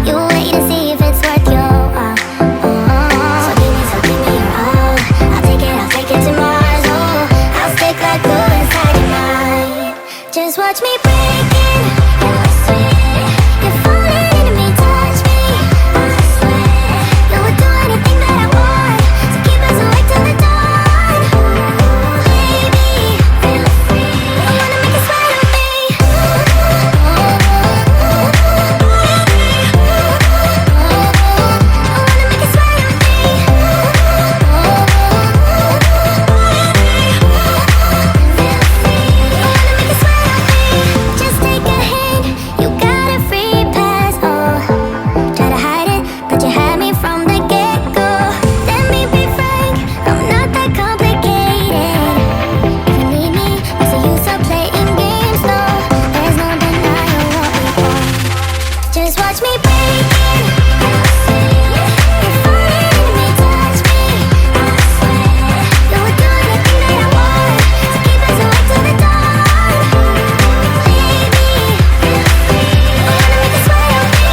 You wait and see. Just watch me break it. If only me touch me. No, we're doing the thing that I want. So keep us awake till the dawn. Leave me, feel free. I wanna make it sweat on me.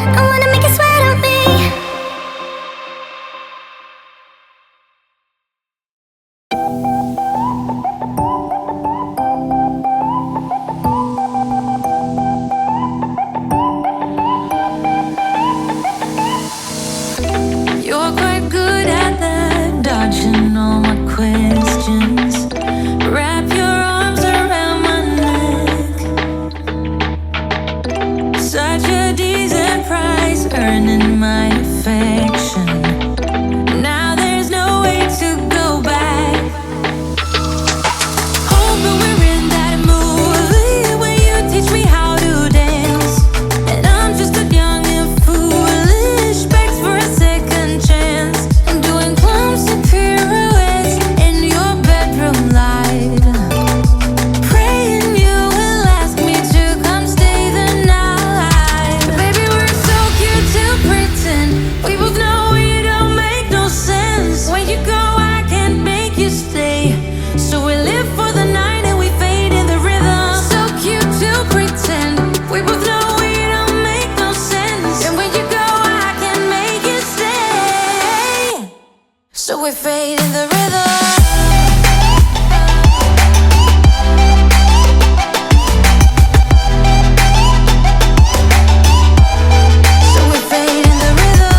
I wanna make it sweat on You're quite good at that, dodging all my questions. Wrap your arms around my neck. Such a decent price, earning my affection. Now there's no way to go back. Hoping we're in that movie where you teach me how to dance, and I'm just a young and foolish, begs for a second chance. I'm doing clumsy pirouettes in your bedroom light, praying you will ask me to come stay the night. Baby, we're so cute to pretend. We both know it don't make no sense. When you go, I can't make you stay. So we live for the night and we fade in the rhythm. So cute to pretend. We both know it don't make no sense. And when you go, I can't make you stay. So we fade in the rhythm. So we fade in the rhythm.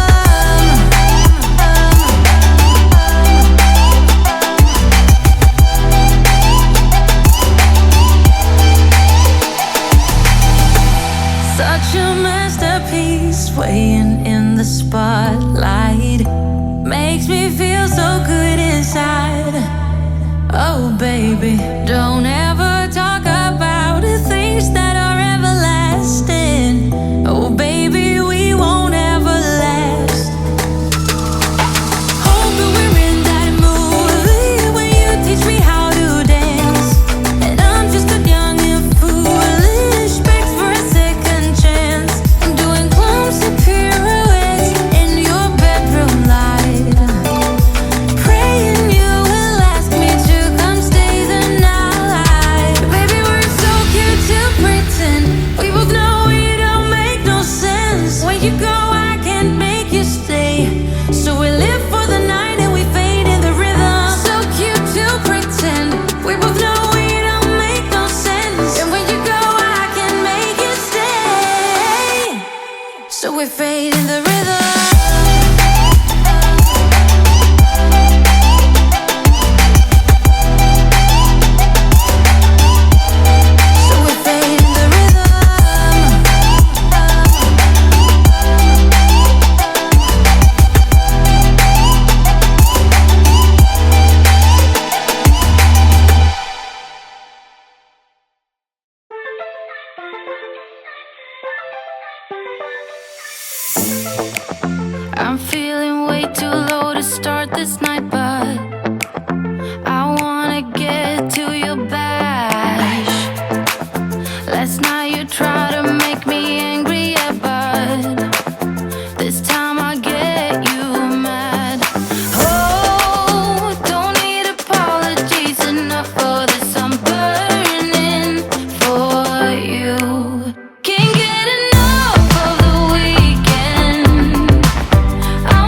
Such a masterpiece, swaying in the spotlight, makes me feel so good inside. Oh baby, don't ever talk about the things that are everlasting. Oh baby, we won't ever last. Hoping we're in that movie where you teach me how to dance, and I'm just a young and foolish, begs for a second chance. I'm doing clumsy pirouettes in your bedroom light, praying you will ask me to come stay the night. Baby, we're so cute to pretend. We both know it don't make no sense. When you go, I can't make you stay. So we live for the night and we fade in the rhythm. So cute to pretend. We both know it don't make no sense. And when you go, I can't make you stay. So we fade in the rhythm. So we fade in the rhythm. I'm feeling way too low to start this night, but I wanna get to your bash. Last night you tried to make me angry, yeah, but this time I get you mad. Oh, don't need apologies, enough for this. I'm burning for you. Can't get enough of the weekend. I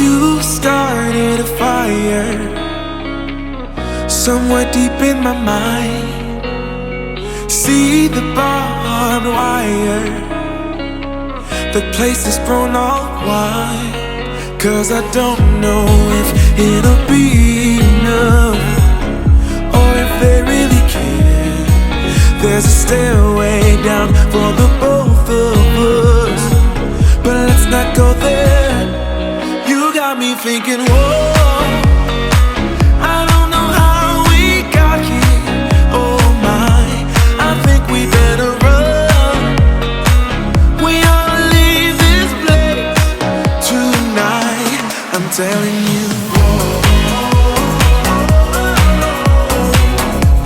You started a fire somewhere deep in my mind. See the barbed wire, the place is grown all wide. 'Cause I don't know if it'll be enough, or if they really care. There's a stairway down for the both of us, but let's not go there. You got me thinking, whoa, I don't know how we got here. Oh my, I think we better run. We ought to leave this place tonight, I'm telling you.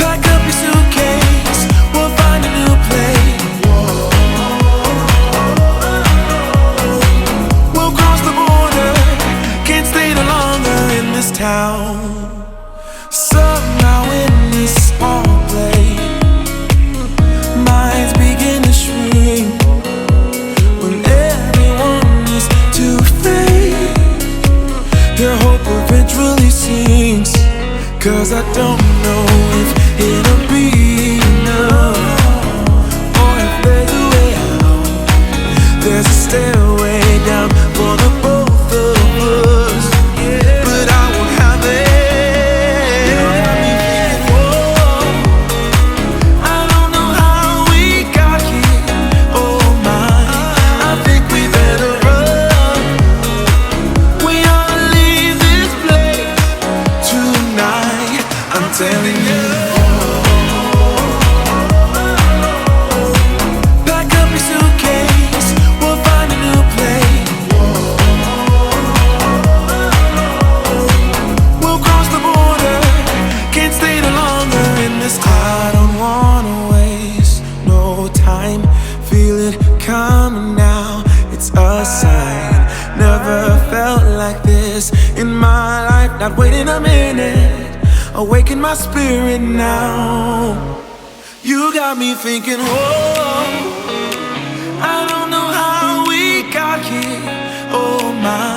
Pack up your suitcase, we'll find a new place. We'll cross the border, can't stay no longer in this town. Somehow in this small place, minds begin to shrink when everyone is too fake. Their hope eventually sinks, 'cause I don't know if it'll be enough, or if there's a way out. There's a stairway down for the both of us, but I won't have it. You got me thinking, whoa, I don't know how we got here. Oh my, I think we better run. We ought to leave this place tonight, I'm telling you. Pack up your suitcase, we'll find a new place. We'll cross the border, can't stay no longer in this town. I don't wanna waste no time, feel it coming now, it's a sign. Never felt like this in my life, not waiting a minute, awaken my spirit now. You got me thinking, whoa, I don't know how we got here. Oh my,